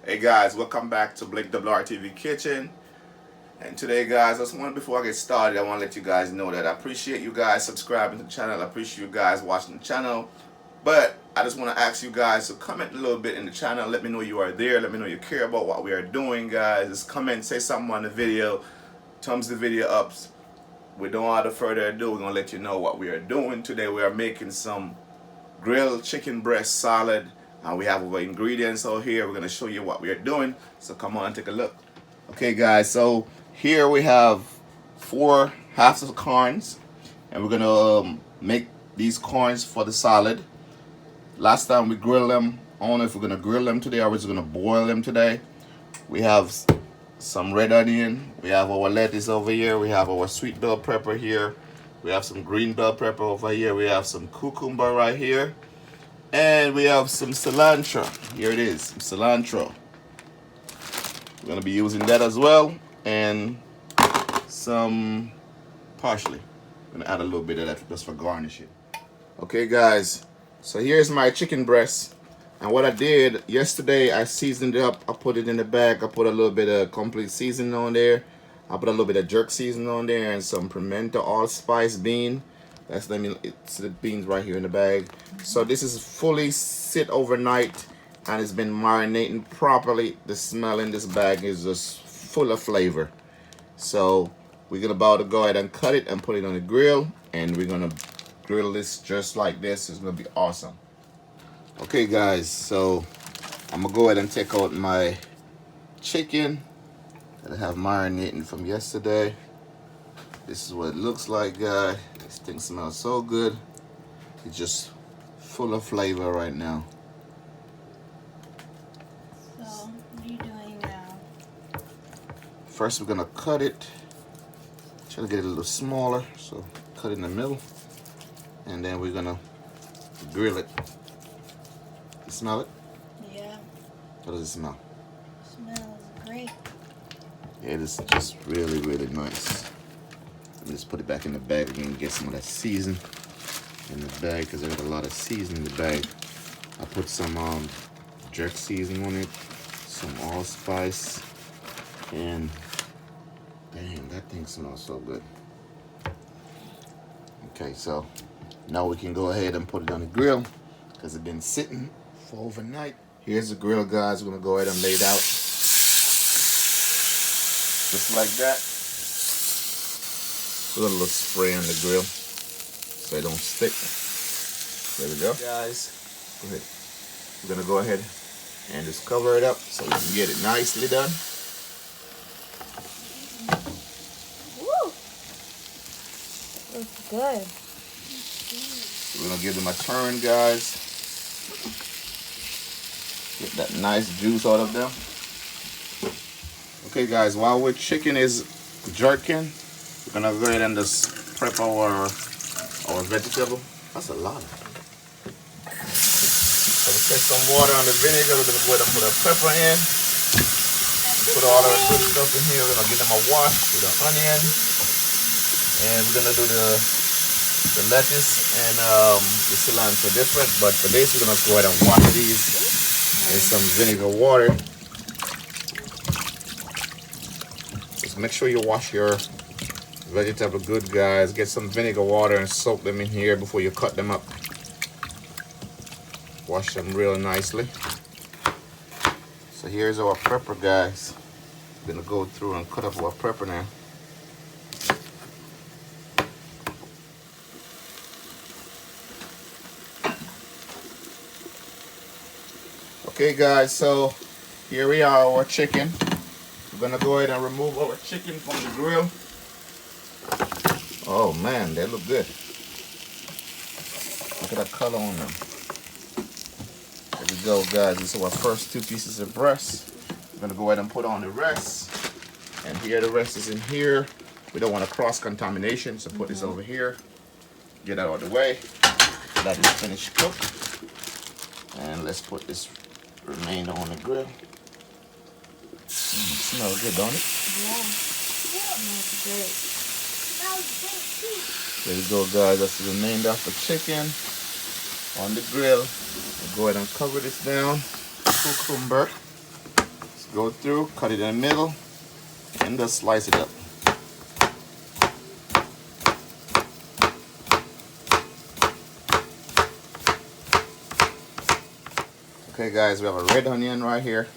Hey guys, welcome back to Blake WRTV Kitchen. And today, guys, before I get started, I want to let you guys know that I appreciate you guys subscribing to the channel. I appreciate you guys watching the channel. But I just want to ask you guys to comment a little bit in the channel. Let me know you are there. Let me know you care about what we are doing, guys. Just comment, say something on the video, thumbs the video up. Without further ado, we're going to let you know what we are doing. Today we are making some grilled chicken breast salad. We have our ingredients out here. We're going to show you what we are doing. So come on and take a look. Okay guys, so here we have 4 halves of corns. And we're going to make these corns for the salad. Last time we grilled them. I don't know if we're going to grill them today or we're just going to boil them today. We have some red onion. We have our lettuce over here. We have our sweet bell pepper here. We have some green bell pepper over here. We have some cucumber right here. And we have some cilantro. Here it is, some cilantro. We're going to be using that as well. And some parsley. I'm going to add a little bit of that just for garnishing. Okay guys, so here's my chicken breast. And what I did yesterday, I seasoned it up. I put it in the bag. I put a little bit of complete seasoning on there. I put a little bit of jerk seasoning on there and some pimento allspice bean. It's the beans right here in the bag. So this is fully sit overnight and it's been marinating properly. The smell in this bag is just full of flavor. So we're about to go ahead and cut it and put it on the grill, and we're gonna grill this just like this. It's gonna be awesome. Okay guys, so I'm gonna go ahead and take out my chicken that I have marinating from yesterday. This is what it looks like, guys. This thing smells so good. It's just full of flavor right now. So, what are you doing now? First we're gonna cut it. Try to get it a little smaller, so cut it in the middle. And then we're gonna grill it. You smell it? Yeah. How does it smell? Smells great. Yeah, it is just really, really nice. Let me just put it back in the bag again, get some of that season in the bag because I got a lot of season in the bag. I put some jerk seasoning on it, some allspice, and damn, that thing smells so good. Okay, so now we can go ahead and put it on the grill because it's been sitting for overnight. Here's the grill, guys. We're gonna go ahead and lay it out just like that. Put a little spray on the grill so it don't stick. There we go. Guys, go ahead. We're gonna go ahead and just cover it up so we can get it nicely done. Woo! Looks good. So we're gonna give them a turn, guys. Get that nice juice out of them. Okay guys, while our chicken is jerking, we're gonna go ahead and just prep our vegetable. That's a lot. So we take some water on the vinegar. We're gonna go ahead and put our pepper in. Put all our good stuff in here. We're gonna give them a wash with the onion, and we're gonna do the lettuce and the cilantro different. But for this, we're gonna go ahead and wash these in some vinegar water. Just make sure you wash your vegetable good, guys. Get some vinegar water and soak them in here before you cut them up. Wash them real nicely. So here's our pepper, guys. We're gonna go through and cut up our pepper now. Okay guys, so here we are, our chicken. We're gonna go ahead and remove our chicken from the grill. Oh man, they look good. Look at that color on them. There we go, guys. This is our first 2 pieces of breast. We're gonna go ahead and put on the rest. And here the rest is in here. We don't want to cross contamination, so put this over here. Get that out of the way. That is finished cooked. And let's put this remainder on the grill. Smells good, don't it? Yeah. Smells great. There we go, guys. That's the remainder of the chicken on the grill. We'll go ahead and cover this down. Cucumber. go through, cut it in the middle, and just slice it up. Okay guys, we have a red onion right here.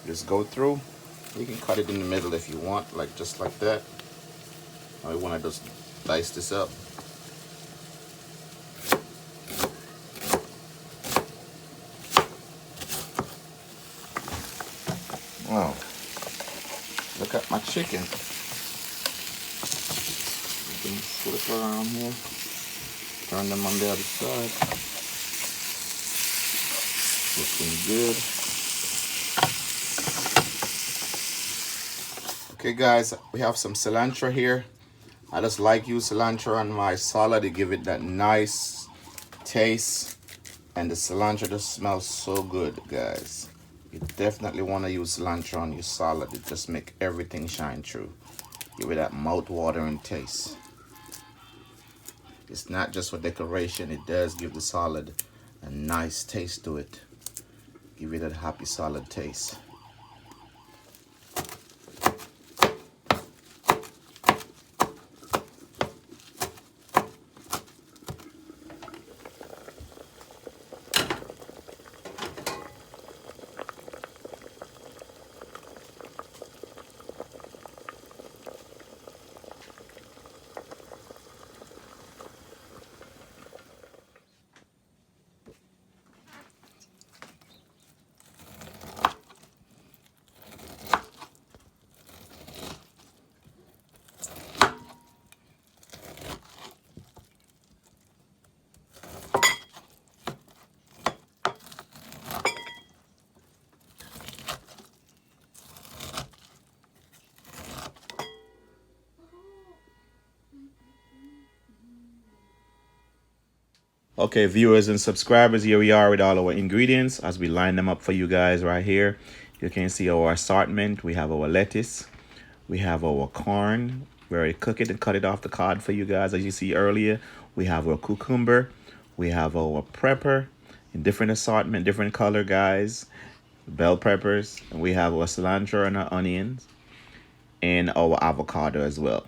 Just go through. You can cut it in the middle if you want, like just like that. Or you want to just dice this up. Wow, look at my chicken. You can flip around here, turn them on the other side. Looking good. Okay guys, we have some cilantro here. I just like use cilantro on my salad to give it that nice taste, and the cilantro just smells so good, guys. You definitely want to use cilantro on your salad. It just make everything shine through. Give it that mouth-watering taste. It's not just for decoration, it does give the salad a nice taste to it. Give it a happy salad taste. Okay, viewers and subscribers, here we are with all our ingredients as we line them up for you guys right here. You can see our assortment. We have our lettuce, we have our corn. We already cook it and cut it off the cob for you guys, as you see earlier. We have our cucumber, we have our pepper in different assortment, different color, guys. Bell peppers, and we have our cilantro and our onions, and our avocado as well.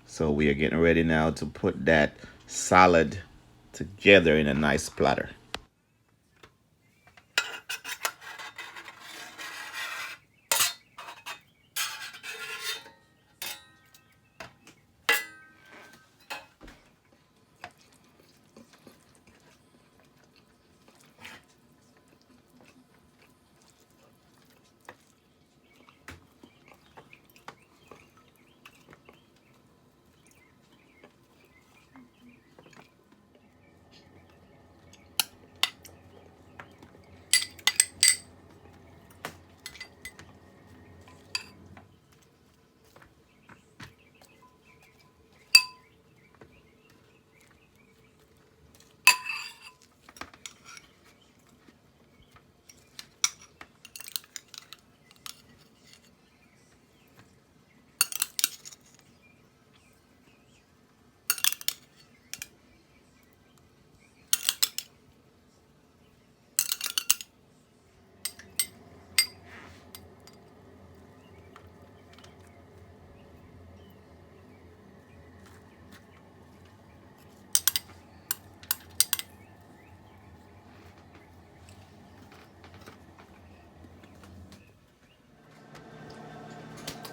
So we are getting ready now to put that salad together in a nice platter.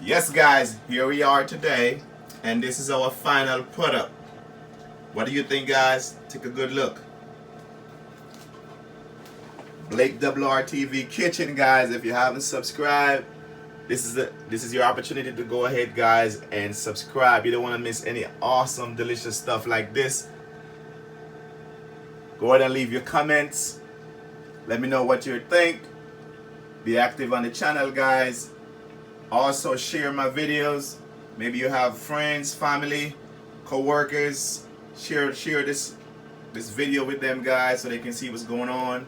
Yes guys, here we are today, and this is our final product. What do you think, guys? Take a good look. Blake WRTV Kitchen, guys. If you haven't subscribed, this is your opportunity to go ahead, guys, and subscribe. You don't want to miss any awesome, delicious stuff like this. Go ahead and leave your comments. Let me know what you think. Be active on the channel, guys. Also share my videos. Maybe you have friends, family, co-workers. Share this video with them, guys, so they can see what's going on.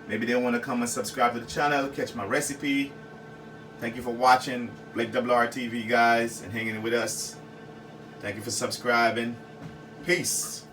Maybe they want to come and subscribe to the channel, catch my recipe. Thank you for watching Blake WRTV, guys, and hanging with us. Thank you for subscribing. Peace.